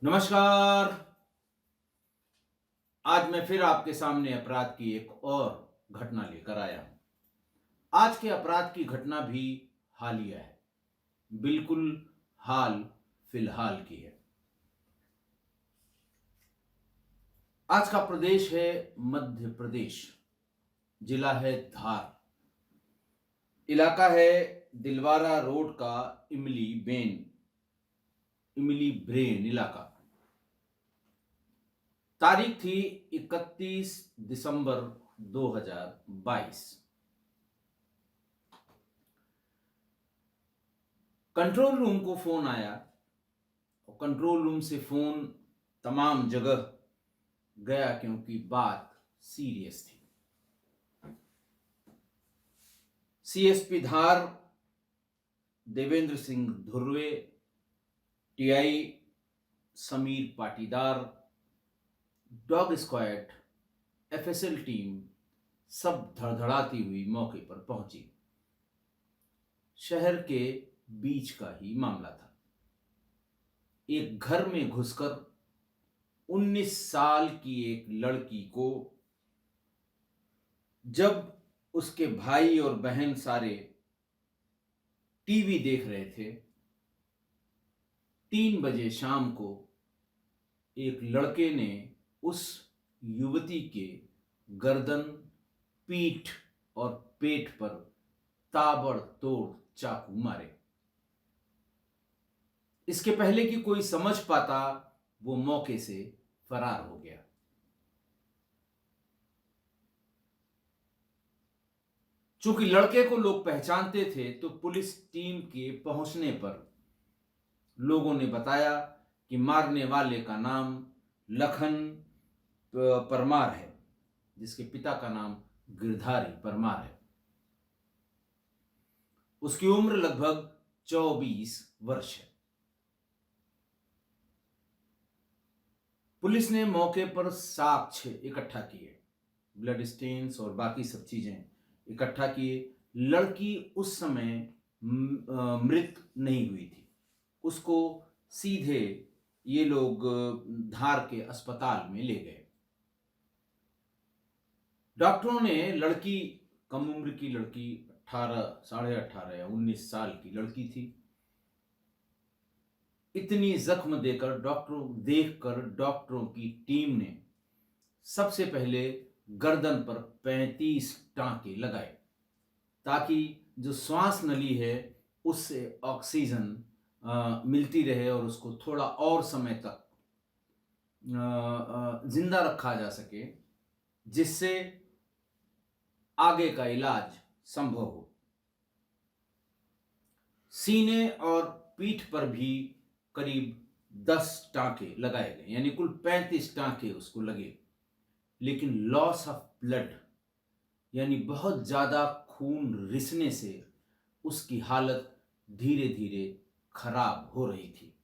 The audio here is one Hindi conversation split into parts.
नमस्कार। आज मैं फिर आपके सामने अपराध की एक और घटना लेकर आया हूं। आज के अपराध की घटना भी हालिया है, बिल्कुल हाल फिलहाल की है। आज का प्रदेश है मध्य प्रदेश, जिला है धार, इलाका है दिलवारा रोड का इमली ब्रेन इलाका। तारीख थी 31 दिसंबर 2022। कंट्रोल रूम को फोन आया और कंट्रोल रूम से फोन तमाम जगह गया क्योंकि बात सीरियस थी। CSP Dhar Devendra Singh Dhurve, TI Sameer Patidar, dog squad, FSL team सब धड़धड़ाती हुई मौके पर पहुंची। शहर के बीच का ही मामला था। एक घर में घुसकर 19 साल की एक लड़की को, जब उसके भाई और बहन सारे टीवी देख रहे थे, 3 बजे शाम को एक लड़के ने उस युवती के गर्दन, पीठ और पेट पर ताबड़तोड़ चाकू मारे। इसके पहले कि कोई समझ पाता, वो मौके से फरार हो गया। चूंकि लड़के को लोग पहचानते थे, तो पुलिस टीम के पहुंचने पर लोगों ने बताया कि मारने वाले का नाम लखन परमार है, जिसके पिता का नाम गिरधारी परमार है। उसकी उम्र लगभग 24 वर्ष है। पुलिस ने मौके पर साक्ष्य इकट्ठा किए, ब्लड स्टेन्स और बाकी सब चीजें इकट्ठा किए। लड़की उस समय मृत नहीं हुई थी। उसको सीधे ये लोग धार के अस्पताल में ले गए। डॉक्टरों ने लड़की, कम उम्र की लड़की, 18, साढ़े 18 या 19 साल की लड़की थी, इतनी जख्म देखकर डॉक्टरों की टीम ने सबसे पहले गर्दन पर 35 टांके लगाए, ताकि जो श्वास नली है उससे ऑक्सीजन मिलती रहे और उसको थोड़ा और समय तक जिंदा रखा जा सके, जिससे आगे का इलाज संभव हो। सीने और पीठ पर भी करीब 10 टांके लगाए गए, यानी कुल 35 टांके उसको लगे। लेकिन लॉस ऑफ ब्लड, यानी बहुत ज्यादा खून रिसने से उसकी हालत धीरे धीरे खराब हो रही थी।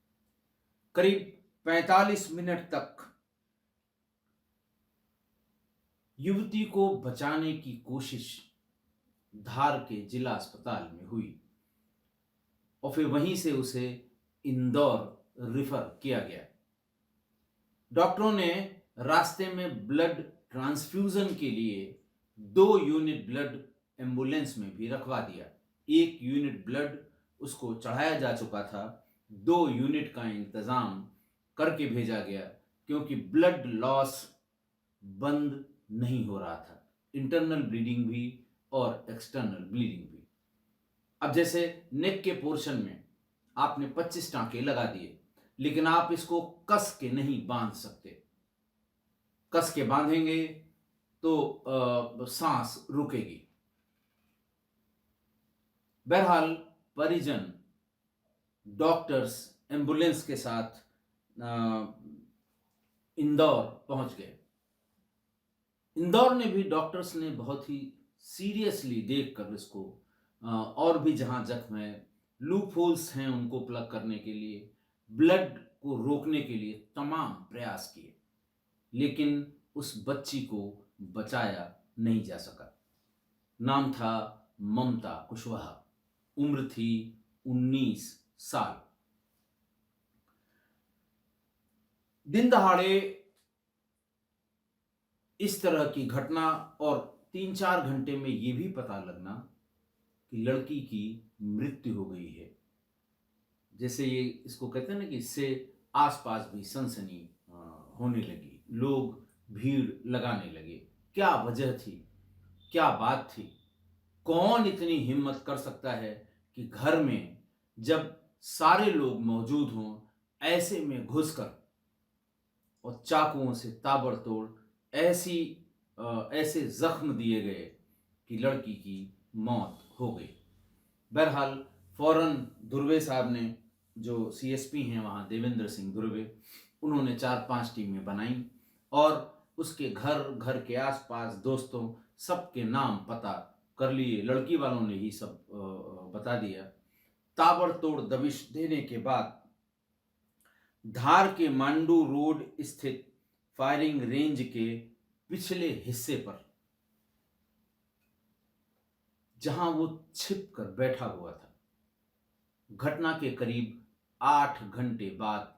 करीब 45 मिनट तक युवती को बचाने की कोशिश धार के जिला अस्पताल में हुई और फिर वहीं से उसे इंदौर रिफर किया गया। डॉक्टरों ने रास्ते में ब्लड ट्रांसफ्यूजन के लिए 2 यूनिट ब्लड एम्बुलेंस में भी रखवा दिया। 1 यूनिट ब्लड उसको चढ़ाया जा चुका था, 2 यूनिट का इंतजाम करके भेजा गया, क्योंकि ब्लड लॉस बंद नहीं हो रहा था, इंटरनल ब्लीडिंग भी और एक्सटर्नल ब्लीडिंग भी। अब जैसे नेक के पोर्शन में आपने 25 टांके लगा दिए, लेकिन आप इसको कस के नहीं बांध सकते। कस के बांधेंगे तो सांस रुकेगी। बहरहाल परिजन, डॉक्टर्स एम्बुलेंस के साथ इंदौर पहुंच गए। इंदौर ने भी, डॉक्टर्स ने बहुत ही सीरियसली देखकर इसको और भी जहां जख्म है, लूप होल्स हैं उनको प्लग करने के लिए, ब्लड को रोकने के लिए तमाम प्रयास किए, लेकिन उस बच्ची को बचाया नहीं जा सका। नाम था ममता कुशवाहा, उम्र थी 19 साल। दिन दहाड़े इस तरह की घटना और 3-4 घंटे में ये भी पता लगना कि लड़की की मृत्यु हो गई है। जैसे ये इसको कहते हैं ना कि इससे आसपास भी सनसनी होने लगी, लोग भीड़ लगाने लगे। क्या वजह थी? क्या बात थी? कौन इतनी हिम्मत कर सकता है कि घर में जब सारे लोग मौजूद हों, ऐसे में घुसकर और चाकुओं से ताबड़तोड़ ऐसी ऐसे जख्म दिए गए कि लड़की की मौत हो गई। बहरहाल फौरन धुर्वे साहब ने, जो सीएसपी हैं वहाँ देवेंद्र सिंह धुर्वे, उन्होंने 4-5 टीमें बनाई और उसके घर, घर के आसपास दोस्तों सबके नाम पता कर लिए। लड़की वालों ने ही सब बता दिया। ताबड़तोड़ दबिश देने के बाद धार के मांडू रोड स्थित फायरिंग रेंज के पिछले हिस्से पर, जहां वो छिप कर बैठा हुआ था, घटना के करीब 8 घंटे बाद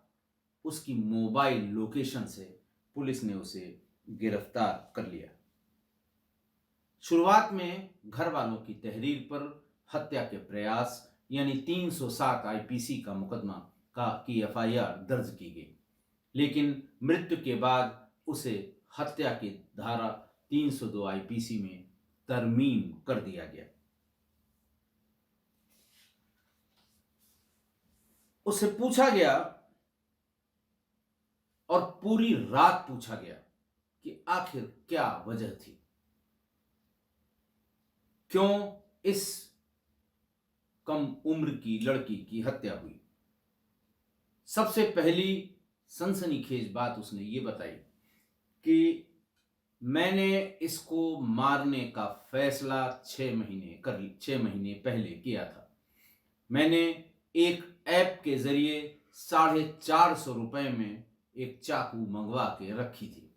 उसकी मोबाइल लोकेशन से पुलिस ने उसे गिरफ्तार कर लिया। शुरुआत में घर वालों की तहरीर पर हत्या के प्रयास यानी 307 आईपीसी का मुकदमा की एफआईआर दर्ज की गई, लेकिन मृत्यु के बाद उसे हत्या की धारा 302 आईपीसी में तरमीम कर दिया गया। उससे पूछा गया और पूरी रात पूछा गया कि आखिर क्या वजह थी, क्यों इस कम उम्र की लड़की की हत्या हुई। सबसे पहली सनसनीखेज बात उसने ये बताई कि मैंने इसको मारने का फैसला 6 महीने पहले किया था। मैंने एक ऐप के जरिए 450 रुपए में एक चाकू मंगवा के रखी थी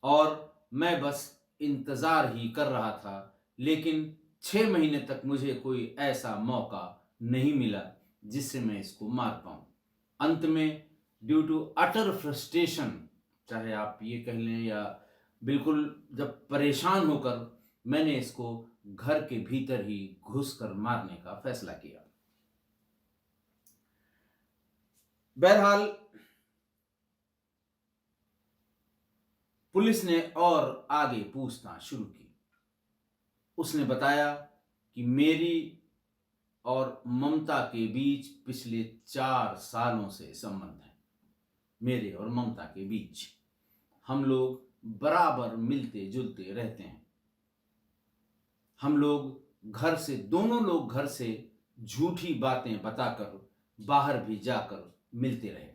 और मैं बस इंतजार ही कर रहा था, लेकिन 6 महीने तक मुझे कोई ऐसा मौका नहीं मिला जिससे मैं इसको मार पाऊं। अंत में ड्यू टू अटर फ्रस्ट्रेशन, चाहे आप ये कह लें या बिल्कुल जब परेशान होकर, मैंने इसको घर के भीतर ही घुसकर मारने का फैसला किया। बहरहाल पुलिस ने और आगे पूछताछ शुरू की। उसने बताया कि मेरी और ममता के बीच पिछले 4 सालों से संबंध है। मेरे और ममता के बीच हम लोग बराबर मिलते जुलते रहते हैं। हम लोग घर से, दोनों लोग घर से झूठी बातें बताकर बाहर भी जाकर मिलते रहे।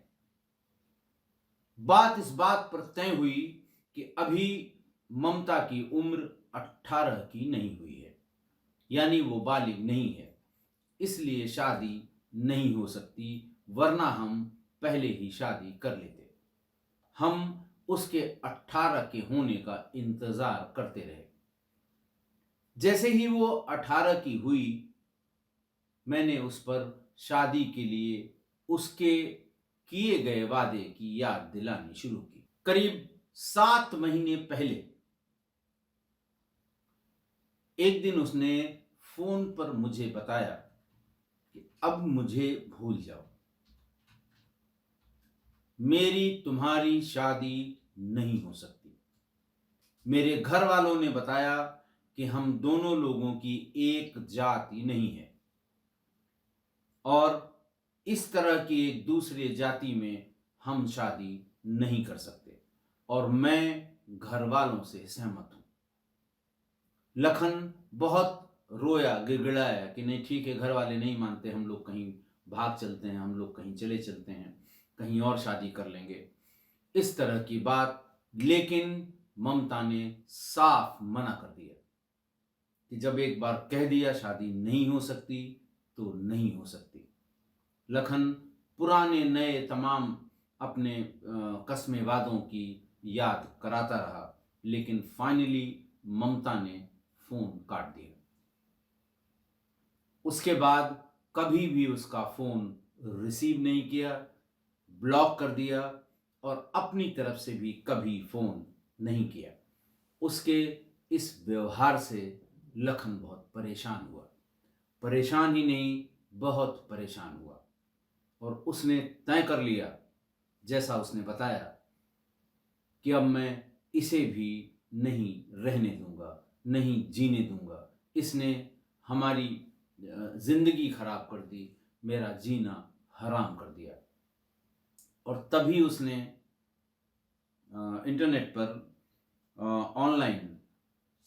बात इस बात पर तय हुई कि अभी ममता की उम्र 18 की नहीं हुई है, यानी वो बालिग नहीं है, इसलिए शादी नहीं हो सकती, वरना हम पहले ही शादी कर लेते। हम उसके 18 के होने का इंतजार करते रहे। जैसे ही वो 18 की हुई, मैंने उस पर शादी के लिए उसके किए गए वादे की याद दिलानी शुरू की। करीब 7 महीने पहले एक दिन उसने फोन पर मुझे बताया कि अब मुझे भूल जाओ, मेरी तुम्हारी शादी नहीं हो सकती। मेरे घर वालों ने बताया कि हम दोनों लोगों की एक जाति नहीं है और इस तरह की एक दूसरे जाति में हम शादी नहीं कर सकते और मैं घर वालों से सहमत हूं। लखन बहुत रोया, गिड़गिड़ाया कि नहीं ठीक है, घर वाले नहीं मानते, हम लोग कहीं भाग चलते हैं, हम लोग कहीं चले चलते हैं, कहीं और शादी कर लेंगे, इस तरह की बात। लेकिन ममता ने साफ मना कर दिया कि जब एक बार कह दिया शादी नहीं हो सकती तो नहीं हो सकती। लखन पुराने नए तमाम अपने कस्मे वादों की याद कराता रहा, लेकिन फाइनली ममता ने फोन काट दिया। उसके बाद कभी भी उसका फोन रिसीव नहीं किया, ब्लॉक कर दिया और अपनी तरफ से भी कभी फोन नहीं किया। उसके इस व्यवहार से लखन बहुत परेशान हुआ। परेशान ही नहीं, बहुत परेशान हुआ और उसने तय कर लिया, जैसा उसने बताया, कि अब मैं इसे भी नहीं रहने दूंगा, नहीं जीने दूंगा। इसने हमारी जिंदगी खराब कर दी, मेरा जीना हराम कर दिया। और तभी उसने इंटरनेट पर ऑनलाइन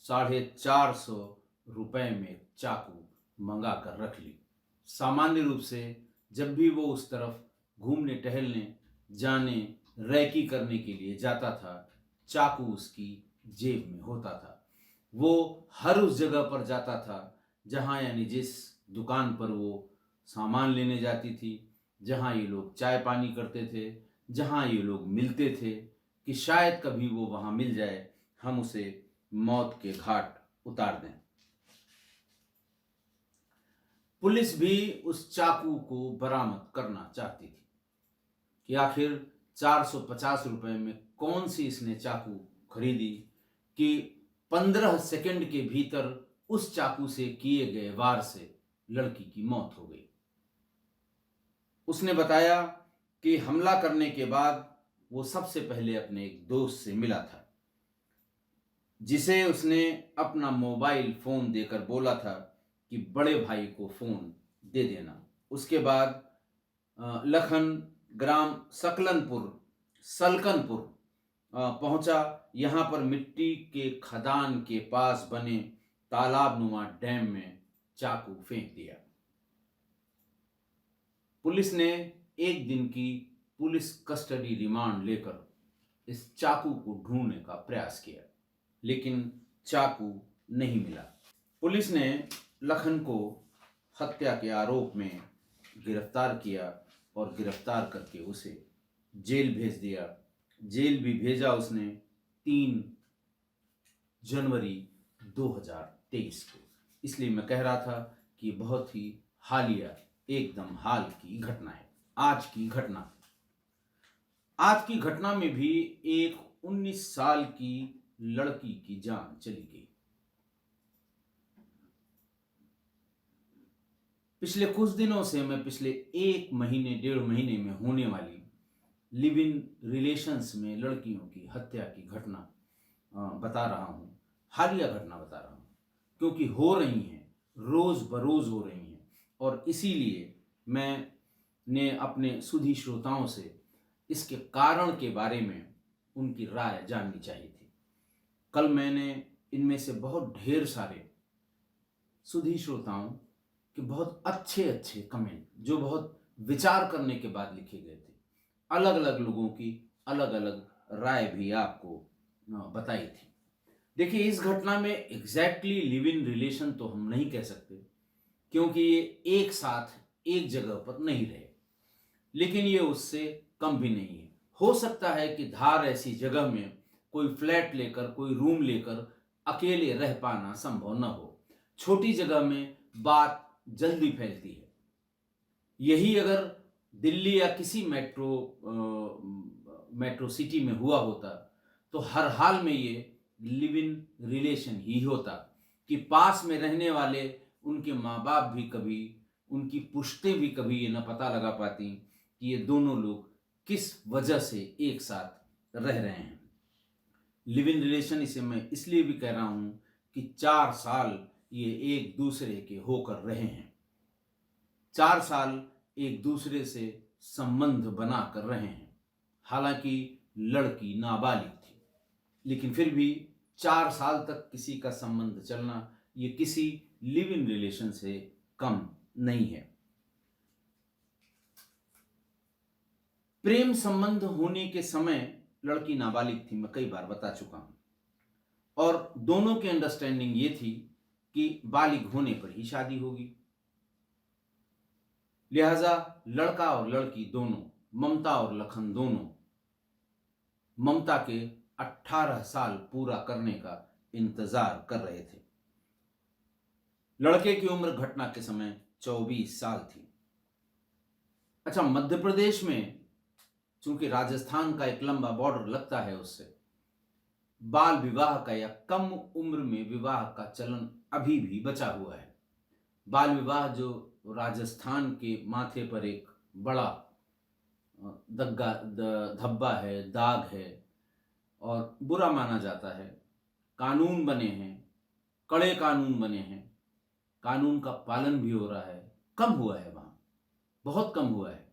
450 रुपए में चाकू मंगा कर रख ली। सामान्य रूप से जब भी वो उस तरफ घूमने टहलने जाने रैकी करने के लिए जाता था, चाकू उसकी जेब में होता था। वो हर उस जगह पर जाता था जहाँ, यानी जिस दुकान पर वो सामान लेने जाती थी, जहाँ ये लोग चाय पानी करते थे, जहाँ ये लोग मिलते थे, कि शायद कभी वो वहाँ मिल जाए, हम उसे मौत के घाट उतार दें। पुलिस भी उस चाकू को बरामद करना चाहती थी कि आखिर 450 रुपए में कौन सी इसने चाकू खरीदी कि 15 सेकंड के भीतर उस चाकू से किए गए वार से लड़की की मौत हो गई। उसने बताया कि हमला करने के बाद वो सबसे पहले अपने एक दोस्त से मिला था, जिसे उसने अपना मोबाइल फोन देकर बोला था कि बड़े भाई को फोन दे देना। उसके बाद लखन ग्राम सलकनपुर पहुंचा। यहाँ पर मिट्टी के खदान के पास बने तालाब नुमा डैम में चाकू फेंक दिया। पुलिस ने एक दिन की पुलिस कस्टडी रिमांड लेकर इस चाकू को ढूंढने का प्रयास किया, लेकिन चाकू नहीं मिला। पुलिस ने लखन को हत्या के आरोप में गिरफ्तार किया और गिरफ्तार करके उसे जेल भेज दिया। जेल भी भेजा उसने 3 जनवरी 2023 को। इसलिए मैं कह रहा था कि बहुत ही हालिया, एकदम हाल की घटना है। आज की घटना में भी एक 19 साल की लड़की की जान चली गई। पिछले कुछ दिनों से मैं पिछले 1-1.5 महीने में होने वाली लिव इन रिलेशंस में लड़कियों की हत्या की घटना बता रहा हूँ, हालिया घटना बता रहा हूँ, क्योंकि हो रही हैं, रोज बरोज हो रही हैं। और इसीलिए मैंने अपने सुधी श्रोताओं से इसके कारण के बारे में उनकी राय जाननी चाहिए थी। कल मैंने इनमें से बहुत ढेर सारे सुधी श्रोताओं के बहुत अच्छे अच्छे कमेंट, जो बहुत विचार करने के बाद लिखे गए थे, अलग अलग लोगों की अलग अलग राय भी आपको बताई थी। देखिए, इस घटना में एग्जैक्टली लिव इन रिलेशन तो हम नहीं कह सकते, क्योंकि ये एक साथ एक जगह पर नहीं रहे, लेकिन ये उससे कम भी नहीं है। हो सकता है कि धार ऐसी जगह में कोई फ्लैट लेकर, कोई रूम लेकर अकेले रह पाना संभव न हो। छोटी जगह में बात जल्दी फैलती है। यही अगर दिल्ली या किसी मेट्रो सिटी में हुआ होता तो हर हाल में ये लिव इन रिलेशन ही होता, कि पास में रहने वाले उनके माँ बाप भी कभी, उनकी पुश्तें भी कभी ये न पता लगा पाती कि ये दोनों लोग किस वजह से एक साथ रह रहे हैं। लिव इन रिलेशन इसे मैं इसलिए भी कह रहा हूं कि 4 साल ये एक दूसरे के होकर रहे हैं। 4 साल एक दूसरे से संबंध बना कर रहे हैं। हालांकि लड़की नाबालिग थी, लेकिन फिर भी 4 साल तक किसी का संबंध चलना ये किसी लिव इन रिलेशन से कम नहीं है। प्रेम संबंध होने के समय लड़की नाबालिग थी, मैं कई बार बता चुका हूं, और दोनों की अंडरस्टैंडिंग ये थी कि बालिग होने पर ही शादी होगी। लिहाजा लड़का और लड़की दोनों, ममता और लखन दोनों, ममता के 18 साल पूरा करने का इंतजार कर रहे थे। लड़के की उम्र घटना के समय 24 साल थी। अच्छा, मध्य प्रदेश में चूंकि राजस्थान का एक लंबा बॉर्डर लगता है उससे, बाल विवाह का या कम उम्र में विवाह का चलन अभी भी बचा हुआ है। बाल विवाह जो राजस्थान के माथे पर एक बड़ा धब्बा है, दाग है और बुरा माना जाता है। कानून बने हैं, कड़े कानून बने हैं, कानून का पालन भी हो रहा है। कम हुआ है वहाँ, बहुत कम हुआ है।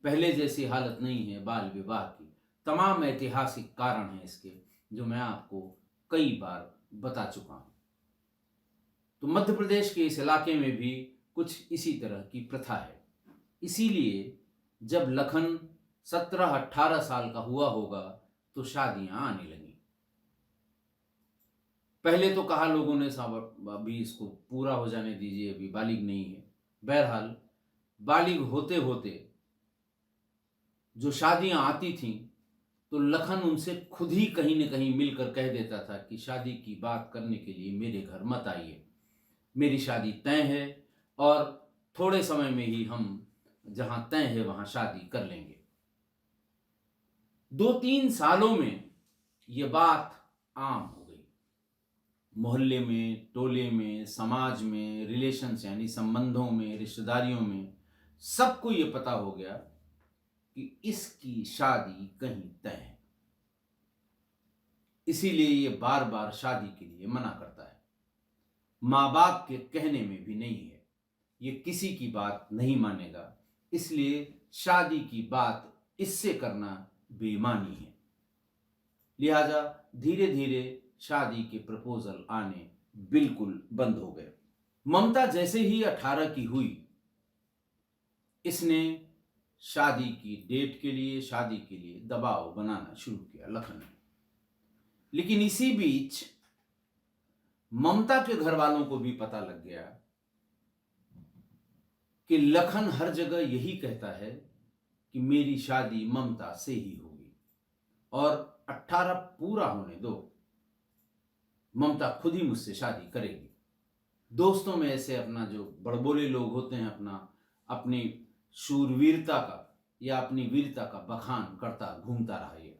पहले जैसी हालत नहीं है बाल विवाह की। तमाम ऐतिहासिक कारण हैं इसके, जो मैं आपको कई बार बता चुका हूँ। तो मध्य प्रदेश के इस इलाके में भी कुछ इसी तरह की प्रथा है। इसीलिए जब लखन 17-18 साल का हुआ होगा तो शादियां आने लगी। पहले तो कहा लोगों ने, साहब अभी इसको पूरा हो जाने दीजिए, अभी बालिग नहीं है। बहरहाल बालिग होते होते जो शादियां आती थीं तो लखन उनसे खुद ही कहीं न कहीं मिलकर कह देता था कि शादी की बात करने के लिए मेरे घर मत आइए, मेरी शादी तय है और थोड़े समय में ही हम जहां तय है वहां शादी कर लेंगे। 2-3 सालों में ये बात आम हो गई। मोहल्ले में, टोले में, समाज में, रिलेशंस यानी संबंधों में, रिश्तेदारियों में सबको ये पता हो गया कि इसकी शादी कहीं तय है। इसीलिए ये बार बार शादी के लिए मना करता है। माँ बाप के कहने में भी नहीं है, ये किसी की बात नहीं मानेगा, इसलिए शादी की बात इससे करना बेईमानी है। लिहाजा धीरे धीरे शादी के प्रपोजल आने बिल्कुल बंद हो गए। ममता जैसे ही 18 की हुई, इसने शादी की डेट के लिए, शादी के लिए दबाव बनाना शुरू किया लखन ने। लेकिन इसी बीच ममता के घर वालों को भी पता लग गया कि लखन हर जगह यही कहता है कि मेरी शादी ममता से ही होगी और 18 पूरा होने दो, ममता खुद ही मुझसे शादी करेगी। दोस्तों में ऐसे अपना जो बड़बोले लोग होते हैं, अपनी शूरवीरता का या अपनी वीरता का बखान करता घूमता रहा। ये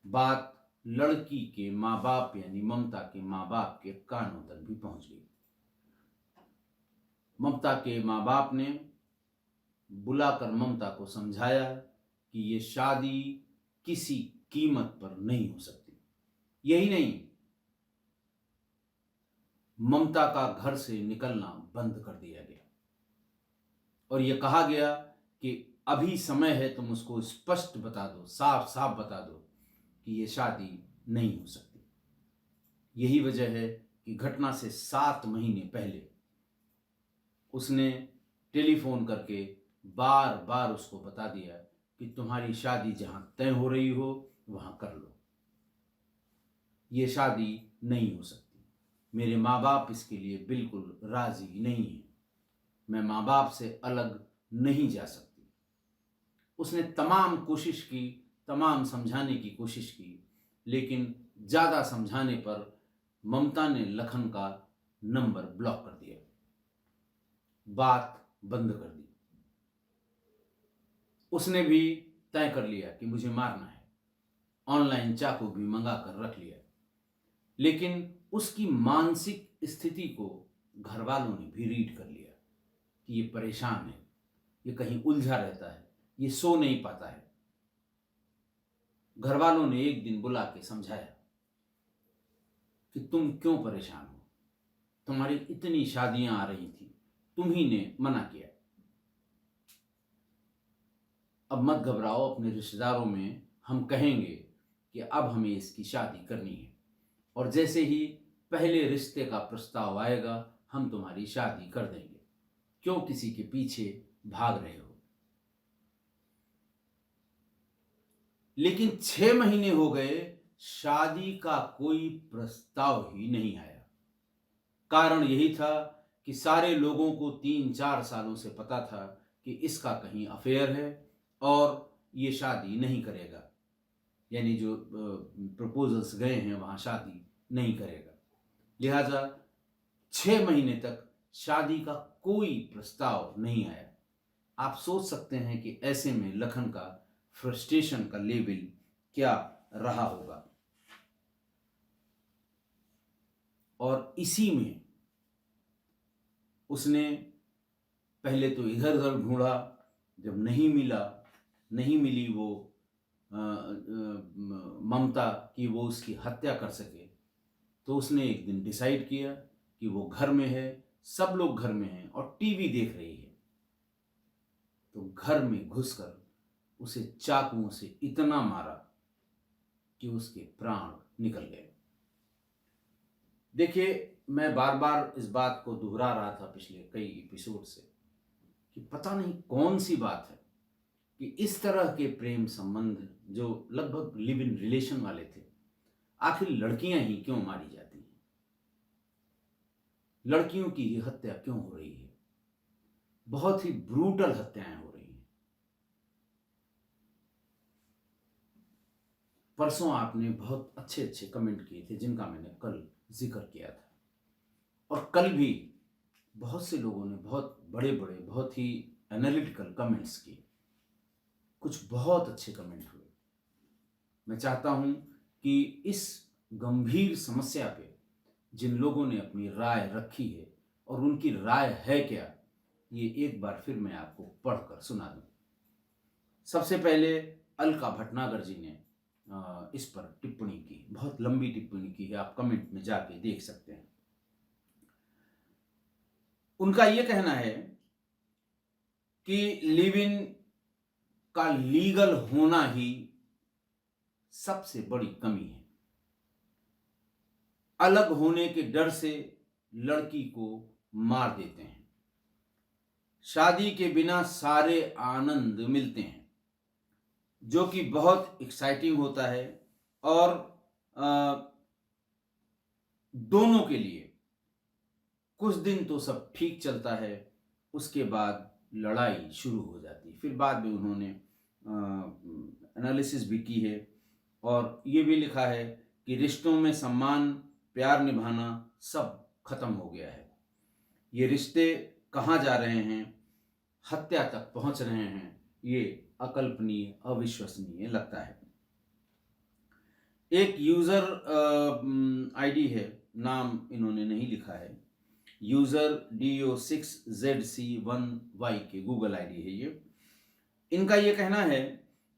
बात लड़की के माँ बाप यानी ममता के माँ बाप के कानों तक भी पहुंच गई। ममता के माँ बाप ने बुलाकर ममता को समझाया कि ये शादी किसी कीमत पर नहीं हो सकती। यही नहीं, ममता का घर से निकलना बंद कर दिया गया और यह कहा गया कि अभी समय है, तुम उसको स्पष्ट बता दो, साफ साफ बता दो कि ये शादी नहीं हो सकती। यही वजह है कि घटना से 7 महीने पहले उसने टेलीफोन करके बार बार उसको बता दिया कि तुम्हारी शादी जहां तय हो रही हो वहां कर लो, ये शादी नहीं हो सकती। मेरे माँ बाप इसके लिए बिल्कुल राजी नहीं है, मैं माँ बाप से अलग नहीं जा सकती। उसने तमाम कोशिश की, तमाम समझाने की कोशिश की, लेकिन ज़्यादा समझाने पर ममता ने लखन का नंबर ब्लॉक कर दिया, बात बंद कर दी। उसने भी तय कर लिया कि मुझे मारना है, ऑनलाइन चाकू भी मंगा कर रख लिया। लेकिन उसकी मानसिक स्थिति को घर वालों ने भी रीड कर लिया कि ये परेशान है, ये कहीं उलझा रहता है, ये सो नहीं पाता है। घर वालों ने एक दिन बुला के समझाया कि तुम क्यों परेशान हो, तुम्हारी इतनी शादियां आ रही थी, तुम ही ने मना किया, अब मत घबराओ, अपने रिश्तेदारों में हम कहेंगे कि अब हमें इसकी शादी करनी है और जैसे ही पहले रिश्ते का प्रस्ताव आएगा हम तुम्हारी शादी कर देंगे, क्यों किसी के पीछे भाग रहे हो। लेकिन 6 महीने हो गए, शादी का कोई प्रस्ताव ही नहीं आया। कारण यही था कि सारे लोगों को 3-4 सालों से पता था कि इसका कहीं अफेयर है और ये शादी नहीं करेगा, यानी जो प्रपोजल्स गए हैं वहां शादी नहीं करेगा। लिहाजा 6 महीने तक शादी का कोई प्रस्ताव नहीं आया। आप सोच सकते हैं कि ऐसे में लखन का फ्रस्ट्रेशन का लेवल क्या रहा होगा। और इसी में उसने पहले तो इधर उधर ढूंढा, जब नहीं मिली वो ममता कि वो उसकी हत्या कर सके, तो उसने एक दिन डिसाइड किया कि वो घर में है, सब लोग घर में हैं और टीवी देख रही है, तो घर में घुसकर उसे चाकुओं से इतना मारा कि उसके प्राण निकल गए। देखिए, मैं बार बार इस बात को दोहरा रहा था पिछले कई एपिसोड से कि पता नहीं कौन सी बात है कि इस तरह के प्रेम संबंध जो लगभग लिव इन रिलेशन वाले थे, आखिर लड़कियां ही क्यों मारी जाती हैं, लड़कियों की ही हत्या क्यों हो रही है, बहुत ही ब्रूटल हत्याएं हो रही हैं। परसों आपने बहुत अच्छे अच्छे कमेंट किए थे जिनका मैंने कल जिक्र किया था, और कल भी बहुत से लोगों ने बहुत बड़े बड़े बहुत ही एनालिटिकल कमेंट्स किए, कुछ बहुत अच्छे कमेंट हुए। मैं चाहता हूं कि इस गंभीर समस्या पे जिन लोगों ने अपनी राय रखी है और उनकी राय है क्या, ये एक बार फिर मैं आपको पढ़कर सुना दूं। सबसे पहले अलका भटनागर जी ने इस पर टिप्पणी की, बहुत लंबी टिप्पणी की है, आप कमेंट में जाके देख सकते हैं। उनका यह कहना है कि लिव इन का लीगल होना ही सबसे बड़ी कमी है। अलग होने के डर से लड़की को मार देते हैं। शादी के बिना सारे आनंद मिलते हैं, जो कि बहुत एक्साइटिंग होता है, और दोनों के लिए कुछ दिन तो सब ठीक चलता है, उसके बाद लड़ाई शुरू हो जाती है। फिर बाद में उन्होंने एनालिसिस भी की है और ये भी लिखा है कि रिश्तों में सम्मान, प्यार निभाना सब खत्म हो गया है। ये रिश्ते कहाँ जा रहे हैं, हत्या तक पहुंच रहे हैं, ये अकल्पनीय, अविश्वसनीय लगता है। एक यूजर आईडी है, नाम इन्होंने नहीं लिखा है, यूजर DO6ZC1Y के गूगल आईडी है ये। इनका ये कहना है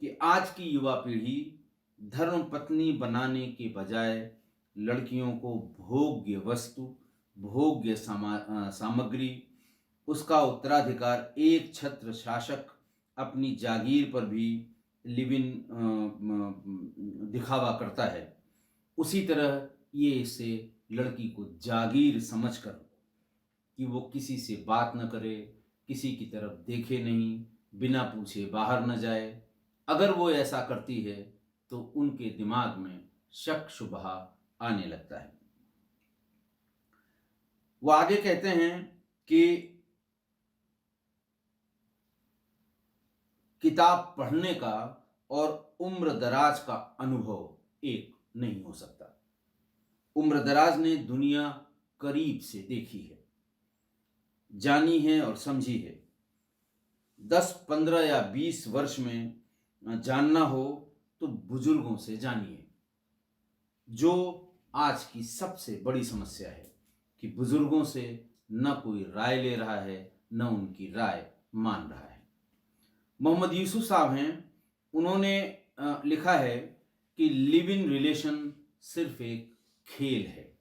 कि आज की युवा पीढ़ी धर्म पत्नी बनाने के बजाय लड़कियों को भोग्य वस्तु, भोग्य सामग्री, उसका उत्तराधिकार, एक छत्र शासक अपनी जागीर पर भी लिव इन दिखावा करता है। उसी तरह ये इसे लड़की को जागीर समझकर कि वो किसी से बात न करे, किसी की तरफ देखे नहीं, बिना पूछे बाहर न जाए, अगर वो ऐसा करती है तो उनके दिमाग में शक शुबहा आने लगता है। वो आगे कहते हैं कि किताब पढ़ने का और उम्र दराज का अनुभव एक नहीं हो सकता। उम्र दराज ने दुनिया करीब से देखी है, जानी है और समझी है। 10, 15 या 20 वर्ष में जानना हो तो बुजुर्गों से जानिए, जो आज की सबसे बड़ी समस्या है कि बुजुर्गों से न कोई राय ले रहा है, न उनकी राय मान रहा है। मोहम्मद यूसुफ साहब हैं, उन्होंने लिखा है कि लिव इन रिलेशन सिर्फ एक खेल है,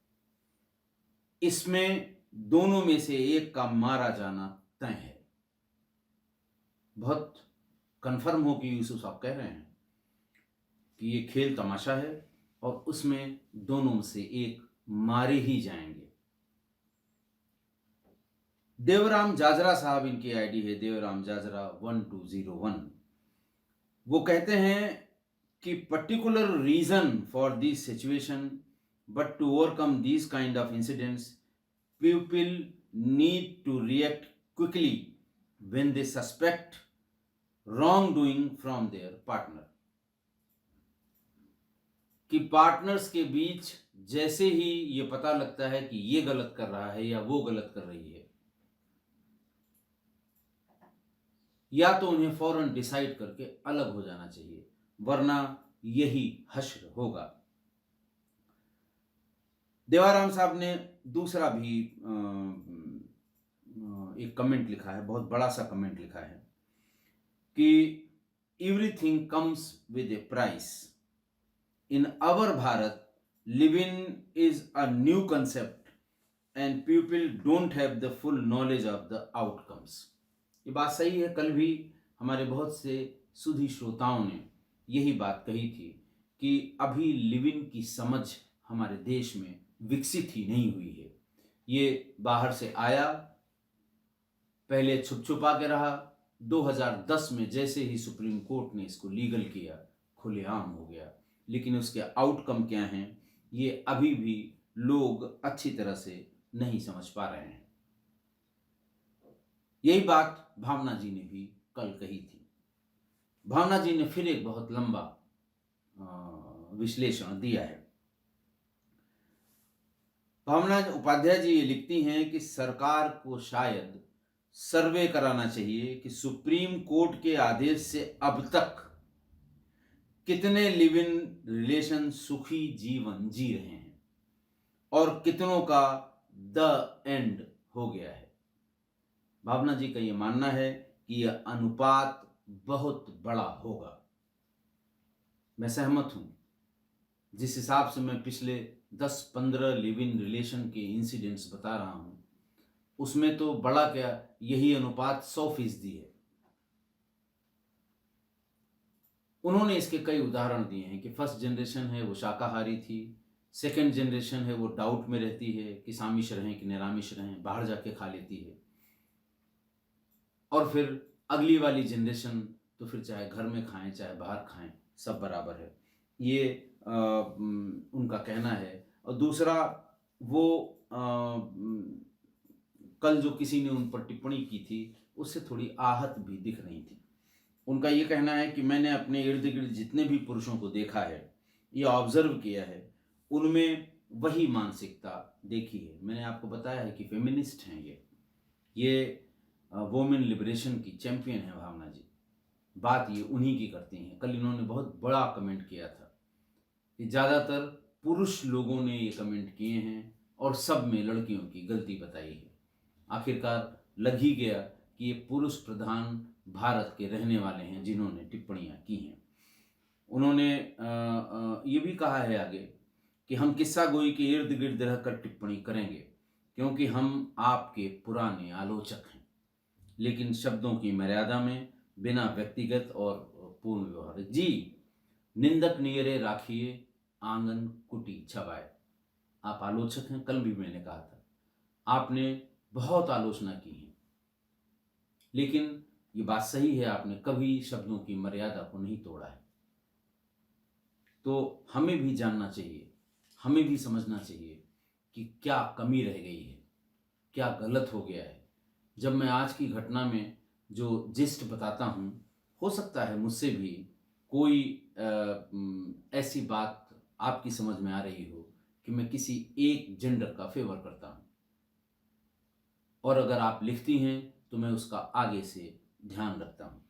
इसमें दोनों में से एक का मारा जाना तय है। बहुत कंफर्म हो कि यूसुफ साहब कह रहे हैं कि ये खेल तमाशा है और उसमें दोनों में से एक मारे ही जाएंगे। देवराम जाजरा साहब, इनकी आईडी है देवराम जाजरा 1201। वो कहते हैं कि particular reason for this situation, but to overcome this kind of incidents, people need to react quickly when they suspect wrongdoing from their partner. कि पार्टनर्स के बीच जैसे ही ये पता लगता है कि ये गलत कर रहा है या वो गलत कर रही है, या तो उन्हें फौरन डिसाइड करके अलग हो जाना चाहिए, वरना यही हश्र होगा। देवाराम साहब ने दूसरा भी एक कमेंट लिखा है, बहुत बड़ा सा कमेंट लिखा है कि everything comes with A price. In our Bharat living is a new concept and people don't have the full knowledge of the outcomes. ये बात सही है। कल भी हमारे बहुत से सुधी श्रोताओं ने यही बात कही थी कि अभी लिविंग की समझ हमारे देश में विकसित ही नहीं हुई है। ये बाहर से आया, पहले छुप छुपा के रहा, 2010 में जैसे ही सुप्रीम कोर्ट ने इसको लीगल किया, खुलेआम हो गया। लेकिन उसके आउटकम क्या हैं, ये अभी भी लोग अच्छी तरह से नहीं समझ पा रहे हैं। यही बात भावना जी ने भी कल कही थी। भावना जी ने फिर एक बहुत लंबा विश्लेषण दिया है। भावना उपाध्याय जी ये लिखती हैं कि सरकार को शायद सर्वे कराना चाहिए कि सुप्रीम कोर्ट के आदेश से अब तक कितने लिव इन रिलेशन सुखी जीवन जी रहे हैं और कितनों का द एंड हो गया है। भावना जी का ये मानना है कि यह अनुपात बहुत बड़ा होगा। मैं सहमत हूं। जिस हिसाब से मैं पिछले 10-15 लिव इन रिलेशन के इंसिडेंट्स बता रहा हूं, उसमें तो बड़ा क्या, यही अनुपात 100% है। उन्होंने इसके कई उदाहरण दिए हैं कि फर्स्ट जनरेशन है वो शाकाहारी थी, सेकंड जनरेशन है वो डाउट में रहती है कि सामिश रहें कि निरामिष रहें, बाहर जाके खा लेती है, और फिर अगली वाली जनरेशन तो फिर चाहे घर में खाएं चाहे बाहर खाएं सब बराबर है। ये उनका कहना है। और दूसरा, वो कल जो किसी ने उन पर टिप्पणी की थी उससे थोड़ी आहत भी दिख रही थी। उनका ये कहना है कि मैंने अपने इर्द गिर्द जितने भी पुरुषों को देखा है, ये ऑब्जर्व किया है, उनमें वही मानसिकता देखी है। मैंने आपको बताया है कि फेमिनिस्ट हैं ये वुमेन लिबरेशन की चैंपियन है भावना जी। बात ये उन्हीं की करती हैं। कल इन्होंने बहुत बड़ा कमेंट किया था कि ज़्यादातर पुरुष लोगों ने ये कमेंट किए हैं और सब में लड़कियों की गलती बताई है। आखिरकार लग ही गया कि ये पुरुष प्रधान भारत के रहने वाले हैं जिन्होंने टिप्पणियां की हैं। उन्होंने ये भी कहा है आगे कि हम किस्सा गोई के इर्द गिर्द रहकर टिप्पणी करेंगे क्योंकि हम आपके पुराने आलोचक हैं, लेकिन शब्दों की मर्यादा में, बिना व्यक्तिगत और पूर्ण व्यवहार। जी, निंदक नियरे राखिए आंगन कुटी छबाए। आप आलोचक हैं, कल भी मैंने कहा था, आपने बहुत आलोचना की है, लेकिन ये बात सही है, आपने कभी शब्दों की मर्यादा को नहीं तोड़ा है। तो हमें भी जानना चाहिए, हमें भी समझना चाहिए कि क्या कमी रह गई है, क्या गलत हो गया है। जब मैं आज की घटना में जो जिस्ट बताता हूँ, हो सकता है मुझसे भी कोई ऐसी बात आपकी समझ में आ रही हो कि मैं किसी एक जेंडर का फेवर करता हूँ, और अगर आप लिखती हैं तो मैं उसका आगे से ध्यान रखता हूँ।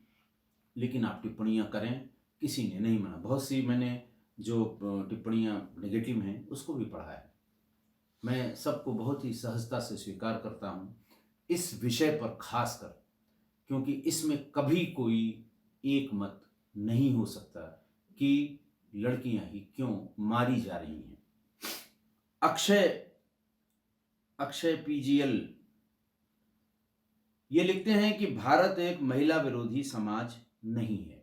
लेकिन आप टिप्पणियाँ करें, किसी ने नहीं माना। बहुत सी मैंने जो टिप्पणियाँ नेगेटिव हैं उसको भी पढ़ा है। मैं सबको बहुत ही सहजता से स्वीकार करता हूँ, इस विषय पर खासकर, क्योंकि इसमें कभी कोई एक मत नहीं हो सकता कि लड़कियां ही क्यों मारी जा रही हैं। अक्षय पीजीएल ये लिखते हैं कि भारत एक महिला विरोधी समाज नहीं है।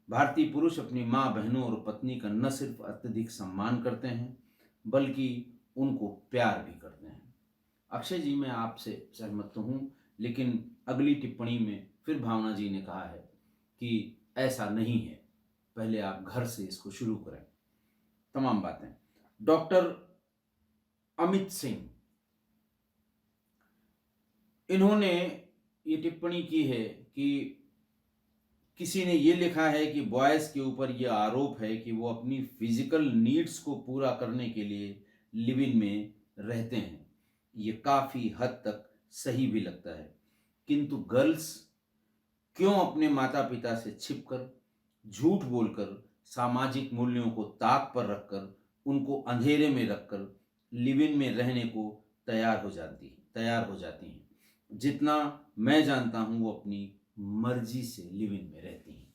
भारतीय पुरुष अपनी माँ, बहनों और पत्नी का न सिर्फ अत्यधिक सम्मान करते हैं बल्कि उनको प्यार भी करते हैं। अक्षय जी, मैं आपसे सहमत तो हूँ, लेकिन अगली टिप्पणी में फिर भावना जी ने कहा है कि ऐसा नहीं है, पहले आप घर से इसको शुरू करें। तमाम बातें। डॉक्टर अमित सिंह, इन्होंने ये टिप्पणी की है कि किसी ने ये लिखा है कि बॉयज़ के ऊपर ये आरोप है कि वो अपनी फिजिकल नीड्स को पूरा करने के लिए लिव इन में रहते हैं। ये काफ़ी हद तक सही भी लगता है, किंतु गर्ल्स क्यों अपने माता पिता से छिपकर, झूठ बोलकर, सामाजिक मूल्यों को ताक पर रखकर, उनको अंधेरे में रखकर लिव इन में रहने को तैयार हो जाती हैं। जितना मैं जानता हूं वो अपनी मर्जी से लिव इन में रहती हैं।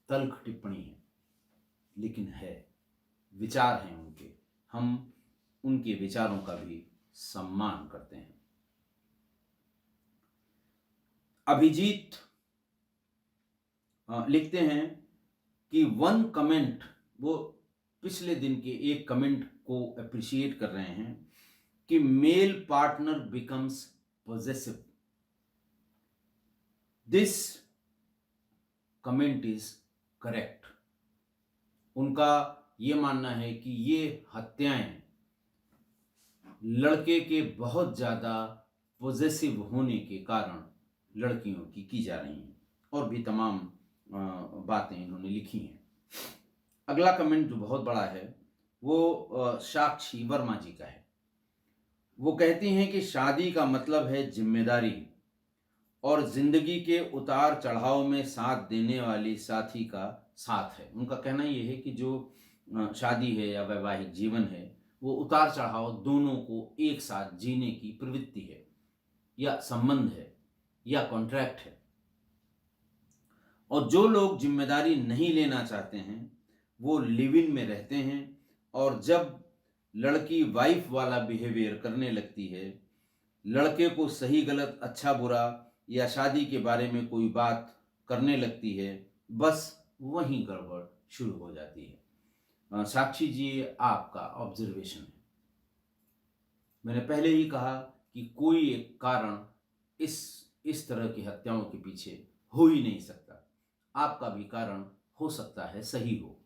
तल्ख टिप्पणी है, लेकिन है, विचार हैं उनके, हम उनके विचारों का भी सम्मान करते हैं। अभिजीत लिखते हैं कि वन कमेंट, वो पिछले दिन के एक कमेंट को अप्रिशिएट कर रहे हैं कि male partner becomes possessive. This comment is correct. उनका ये मानना है कि ये हत्याएं लड़के के बहुत ज़्यादा पोजेसिव होने के कारण लड़कियों की जा रही हैं, और भी तमाम बातें इन्होंने लिखी हैं। अगला कमेंट जो बहुत बड़ा है वो साक्षी वर्मा जी का है। वो कहती हैं कि शादी का मतलब है जिम्मेदारी और जिंदगी के उतार चढ़ाव में साथ देने वाली साथी का साथ है। उनका कहना यह है कि जो शादी है या वैवाहिक जीवन है वो उतार चढ़ाव दोनों को एक साथ जीने की प्रवृत्ति है, या संबंध है, या कॉन्ट्रैक्ट है। और जो लोग जिम्मेदारी नहीं लेना चाहते हैं वो लिव इन में रहते हैं, और जब लड़की वाइफ वाला बिहेवियर करने लगती है, लड़के को सही गलत अच्छा बुरा या शादी के बारे में कोई बात करने लगती है, बस वहीं गड़बड़ शुरू हो जाती है। साक्षी जी, आपका ऑब्जर्वेशन है। मैंने पहले ही कहा कि कोई एक कारण इस तरह की हत्याओं के पीछे हो ही नहीं सकता। आपका भी कारण हो सकता है सही हो,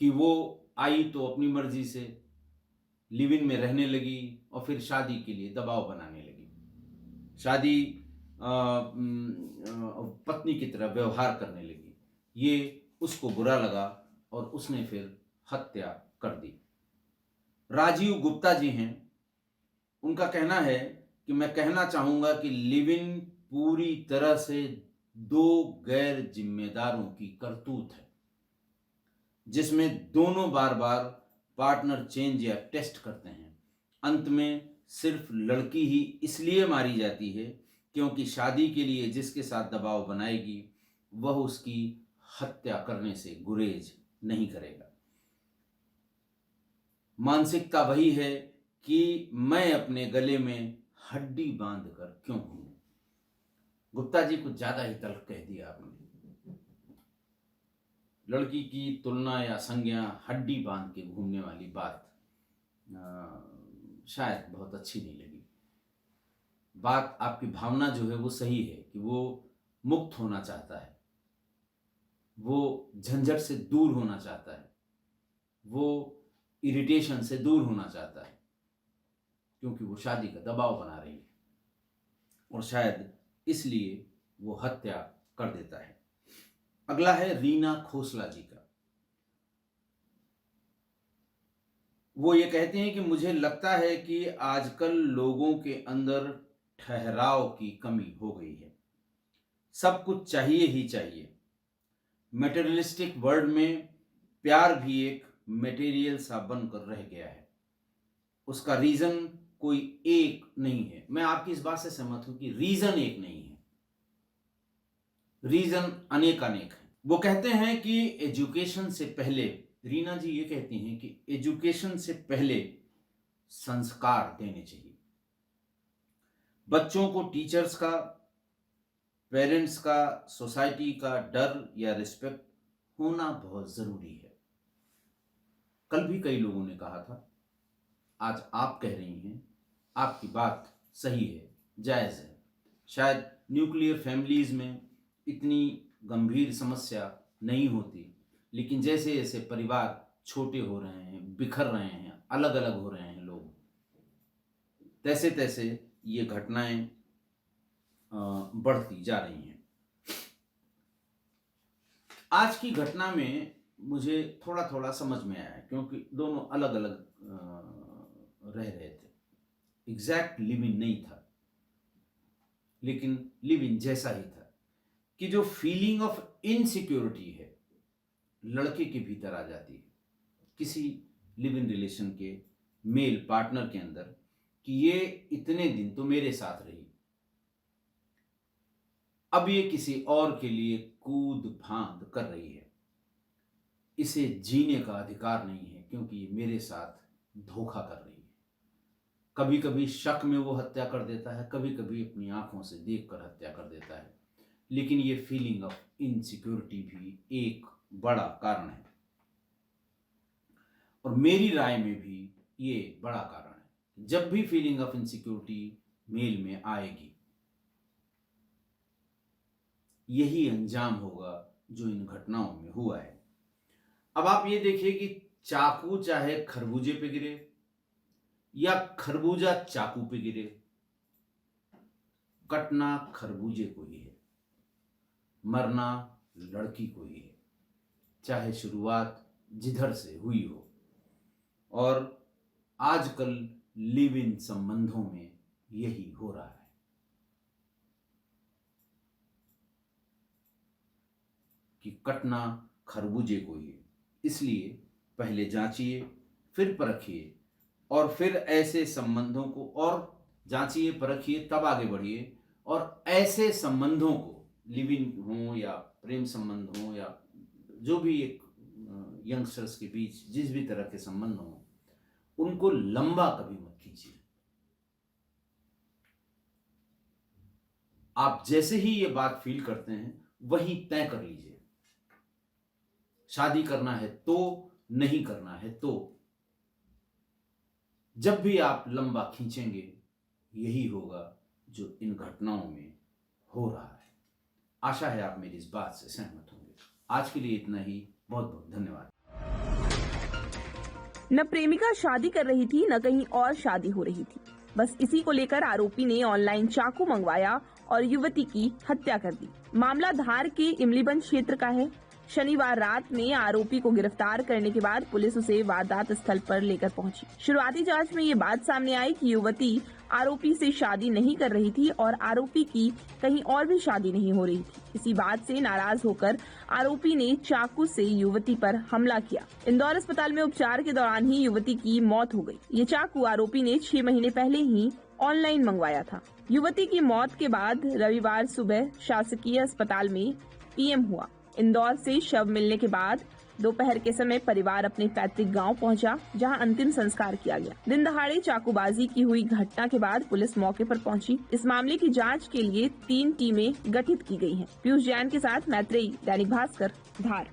कि वो आई तो अपनी मर्जी से लिव इन में रहने लगी और फिर शादी के लिए दबाव बनाने लगी, शादी पत्नी की तरह व्यवहार करने लगी। ये उसको बुरा लगा और उसने फिर हत्या कर दी। राजीव गुप्ता जी हैं, उनका कहना है कि मैं कहना चाहूंगा कि लिव इन पूरी तरह से दो गैर जिम्मेदारों की करतूत है, जिसमें दोनों बार बार पार्टनर चेंज या टेस्ट करते हैं। अंत में सिर्फ लड़की ही इसलिए मारी जाती है क्योंकि शादी के लिए जिसके साथ दबाव बनाएगी वह उसकी हत्या करने से गुरेज नहीं करेगा। मानसिकता वही है कि मैं अपने गले में हड्डी बांधकर क्यों घूमूं। गुप्ता जी कुछ ज्यादा ही तल्ख कह दिया आपने। लड़की की तुलना या संज्ञा हड्डी बांध के घूमने वाली बात शायद बहुत अच्छी नहीं लगी। बात, आपकी भावना जो है वो सही है कि वो मुक्त होना चाहता है, वो झंझट से दूर होना चाहता है, वो इरिटेशन से दूर होना चाहता है, क्योंकि वो शादी का दबाव बना रही है, और शायद इसलिए वो हत्या कर देता है। अगला है रीना खोसला जी का। वो ये कहते हैं कि मुझे लगता है कि आजकल लोगों के अंदर ठहराव की कमी हो गई है। सब कुछ चाहिए ही चाहिए। मटेरियलिस्टिक वर्ल्ड में प्यार भी एक मटेरियल सा बनकर रह गया है। उसका रीजन कोई एक नहीं है। मैं आपकी इस बात से सहमत हूं कि रीजन एक नहीं है, रीजन अनेकानेक है। वो कहते हैं कि एजुकेशन से पहले, रीना जी ये कहती हैं कि एजुकेशन से पहले संस्कार देने चाहिए। बच्चों को टीचर्स का, पेरेंट्स का, सोसाइटी का डर या रिस्पेक्ट होना बहुत जरूरी है। कल भी कई लोगों ने कहा था, आज आप कह रही हैं, आपकी बात सही है, जायज है। शायद न्यूक्लियर फैमिलीज में इतनी गंभीर समस्या नहीं होती, लेकिन जैसे जैसे परिवार छोटे हो रहे हैं, बिखर रहे हैं, अलग अलग हो रहे हैं लोग, तैसे तैसे ये घटनाएं बढ़ती जा रही हैं। आज की घटना में मुझे थोड़ा थोड़ा समझ में आया, क्योंकि दोनों अलग अलग रह रहे थे, एग्जैक्ट लिव इन नहीं था। लेकिन लिव इन जैसा ही था कि जो फीलिंग ऑफ इनसिक्योरिटी है लड़के के भीतर आ जाती है किसी लिव इन रिलेशन के मेल पार्टनर के अंदर कि ये इतने दिन तो मेरे साथ रही, अब ये किसी और के लिए कूद फांद कर रही है, इसे जीने का अधिकार नहीं है क्योंकि ये मेरे साथ धोखा कर रही है। कभी कभी शक में वो हत्या कर देता है, कभी कभी अपनी आंखों से देखकर हत्या कर देता है, लेकिन ये फीलिंग ऑफ इनसिक्योरिटी भी एक बड़ा कारण है और मेरी राय में भी ये बड़ा कारण है। जब भी फीलिंग ऑफ इनसिक्योरिटी मेल में आएगी यही अंजाम होगा जो इन घटनाओं में हुआ है। अब आप ये देखिए कि चाकू चाहे खरबूजे पे गिरे या खरबूजा चाकू पे गिरे, कटना खरबूजे को ही है, मरना लड़की को ही है, चाहे शुरुआत जिधर से हुई हो। और आजकल लिव इन संबंधों में यही हो रहा है। कि कटना खरबूजे को ही है, इसलिए पहले जांचिए, फिर परखिए और फिर ऐसे संबंधों को और जांचिए परखिए तब आगे बढ़िए। और ऐसे संबंधों को लिव इन हो या प्रेम संबंध हो या जो भी एक यंगस्टर्स के बीच जिस भी तरह के संबंध हो उनको लंबा कभी मत खींचिए। आप जैसे ही ये बात फील करते हैं वही तय कर लीजिए, शादी करना है तो, नहीं करना है तो। जब भी आप लंबा खींचेंगे यही होगा जो इन घटनाओं में हो रहा है। आशा है आप मेरी इस बात से सहमत होंगे। आज के लिए इतना ही, बहुत बहुत धन्यवाद। न प्रेमिका शादी कर रही थी न कहीं और शादी हो रही थी, बस इसी को लेकर आरोपी ने ऑनलाइन चाकू मंगवाया और युवती की हत्या कर दी। मामला धार के इमलीबंद क्षेत्र का है। शनिवार रात में आरोपी को गिरफ्तार करने के बाद पुलिस उसे वारदात स्थल पर लेकर पहुंची। शुरुआती जांच में ये बात सामने आई कि युवती आरोपी से शादी नहीं कर रही थी और आरोपी की कहीं और भी शादी नहीं हो रही थी। इसी बात से नाराज होकर आरोपी ने चाकू से युवती पर हमला किया। इंदौर अस्पताल में उपचार के दौरान ही युवती की मौत हो गई। ये चाकू आरोपी ने 6 महीने पहले ही ऑनलाइन मंगवाया था। युवती की मौत के बाद रविवार सुबह शासकीय अस्पताल में पीएम हुआ। इंदौर से शव मिलने के बाद दोपहर के समय परिवार अपने पैतृक गांव पहुंचा, जहां अंतिम संस्कार किया गया। दिन दहाड़े चाकूबाजी की हुई घटना के बाद पुलिस मौके पर पहुंची। इस मामले की जांच के लिए 3 टीमें गठित की गई हैं। पीयूष जैन के साथ मैत्रेयी, दैनिक भास्कर, धार।